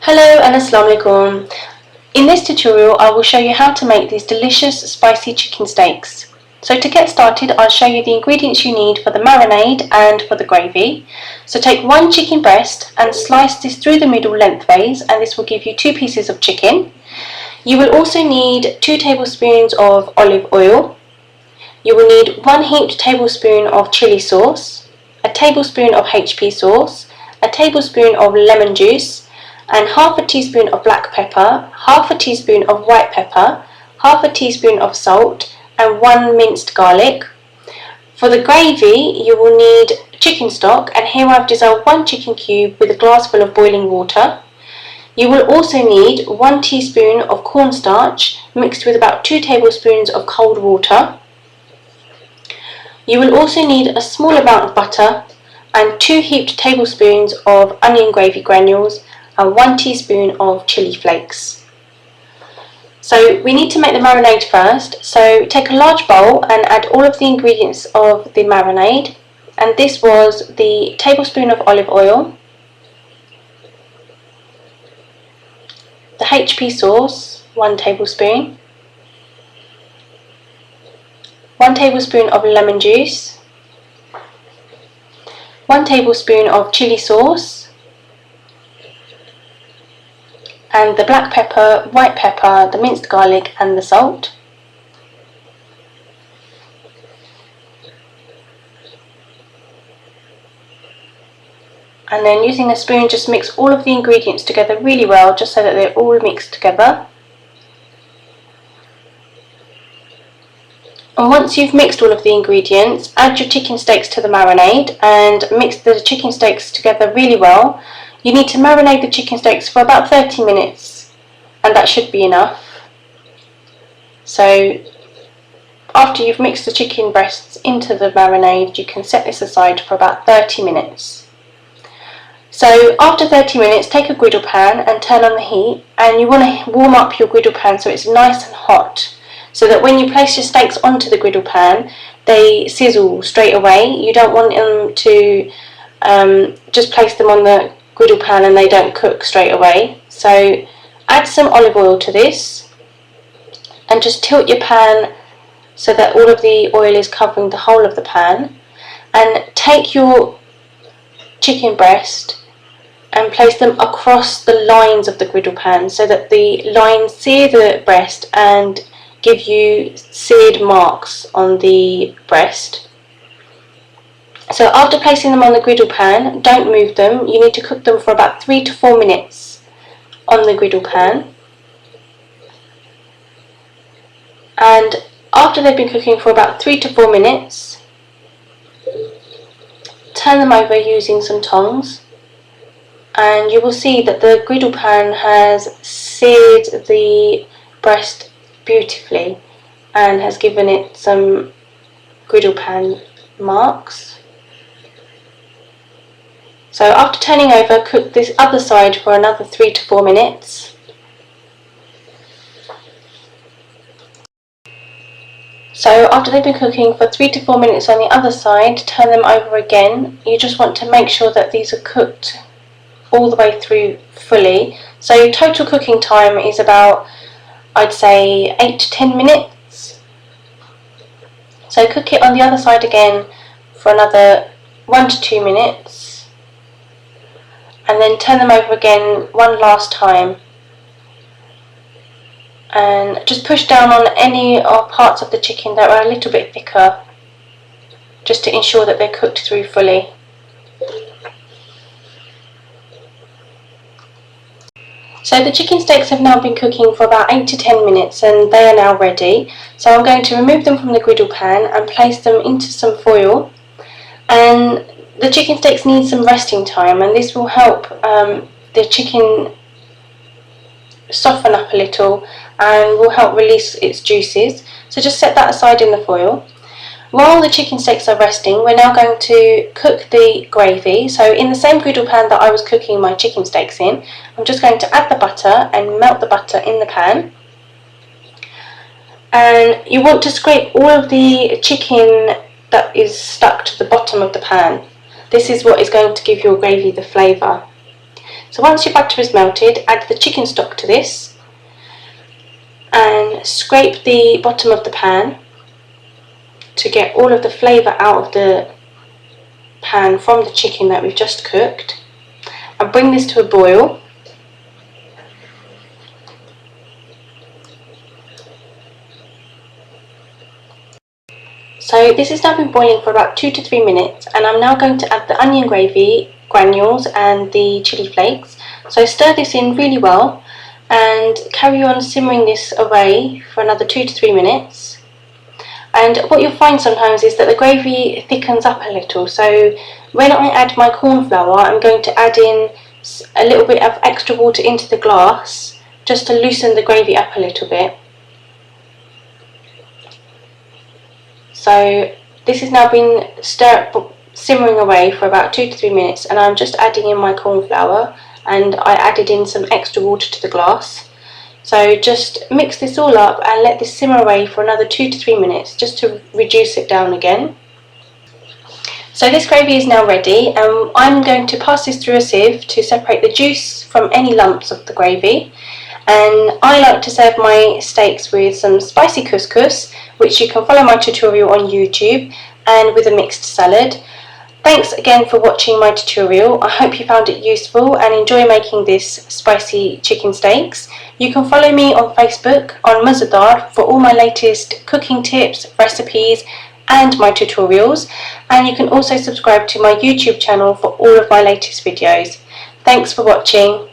Hello and Assalamu alaikum. In this tutorial I will show you how to make these delicious spicy chicken steaks. So to get started I'll show you the ingredients you need for the marinade and for the gravy. So take one chicken breast and slice this through the middle lengthways, and this will give you 2 pieces of chicken. You will also need 2 tablespoons of olive oil. You will need 1 heaped tablespoon of chili sauce, a tablespoon of HP sauce, a tablespoon of lemon juice, and half a teaspoon of black pepper, half a teaspoon of white pepper, half a teaspoon of salt, and 1 minced garlic. For the gravy you will need chicken stock, and here I've dissolved 1 chicken cube with a glass full of boiling water. You will also need 1 teaspoon of cornstarch mixed with about 2 tablespoons of cold water. You will also need a small amount of butter and 2 heaped tablespoons of onion gravy granules and 1 teaspoon of chili flakes. So we need to make the marinade first. So take a large bowl and add all of the ingredients of the marinade, and this was the tablespoon of olive oil, the HP sauce, 1 tablespoon, 1 tablespoon of lemon juice, 1 tablespoon of chili sauce, and the black pepper, white pepper, the minced garlic and the salt. And then using a spoon just mix all of the ingredients together really well, just so that they're all mixed together. And once you've mixed all of the ingredients, add your chicken steaks to the marinade and mix the chicken steaks together really well. You need to marinate the chicken steaks for about 30 minutes, and that should be enough. So after you've mixed the chicken breasts into the marinade, you can set this aside for about 30 minutes. So after 30 minutes, take a griddle pan and turn on the heat, and you want to warm up your griddle pan so it's nice and hot, so that when you place your steaks onto the griddle pan, they sizzle straight away. You don't want them to just place them on the griddle pan and they don't cook straight away. So add some olive oil to this and just tilt your pan so that all of the oil is covering the whole of the pan, and take your chicken breast and place them across the lines of the griddle pan so that the lines sear the breast and give you seared marks on the breast. So after placing them on the griddle pan, don't move them. You need to cook them for about 3 to 4 minutes on the griddle pan. And after they've been cooking for about 3 to 4 minutes, turn them over using some tongs, and you will see that the griddle pan has seared the breast beautifully and has given it some griddle pan marks. So after turning over, cook this other side for another 3 to 4 minutes. So after they've been cooking for 3 to 4 minutes on the other side, turn them over again. You just want to make sure that these are cooked all the way through fully. So total cooking time is about, I'd say, 8 to 10 minutes. So cook it on the other side again for another 1 to 2 minutes, and then turn them over again one last time, and just push down on any parts of the chicken that are a little bit thicker, just to ensure that they're cooked through fully. So the chicken steaks have now been cooking for about 8 to 10 minutes and they are now ready. So I'm going to remove them from the griddle pan and place them into some foil. And the chicken steaks need some resting time, and this will help the chicken soften up a little and will help release its juices. So just set that aside in the foil. While the chicken steaks are resting, we're now going to cook the gravy. So in the same griddle pan that I was cooking my chicken steaks in, I'm just going to add the butter and melt the butter in the pan. And you want to scrape all of the chicken that is stuck to the bottom of the pan. This is what is going to give your gravy the flavour. So once your butter is melted, add the chicken stock to this and scrape the bottom of the pan to get all of the flavour out of the pan from the chicken that we've just cooked, and bring this to a boil. So this has now been boiling for about 2 to 3 minutes, and I'm now going to add the onion gravy granules and the chilli flakes. So stir this in really well and carry on simmering this away for another 2 to 3 minutes. And what you'll find sometimes is that the gravy thickens up a little, so when I add my corn flour, I'm going to add in a little bit of extra water into the glass just to loosen the gravy up a little bit. So this has now been simmering away for about 2 to 3 minutes, and I'm just adding in my corn flour, and I added in some extra water to the glass. So just mix this all up and let this simmer away for another 2 to 3 minutes just to reduce it down again. So this gravy is now ready, and I'm going to pass this through a sieve to separate the juice from any lumps of the gravy. And I like to serve my steaks with some spicy couscous, which you can follow my tutorial on YouTube, and with a mixed salad. Thanks again for watching my tutorial. I hope you found it useful and enjoy making this spicy chicken steaks. You can follow me on Facebook on Mazadaar for all my latest cooking tips, recipes and my tutorials, and you can also subscribe to my YouTube channel for all of my latest videos. Thanks for watching.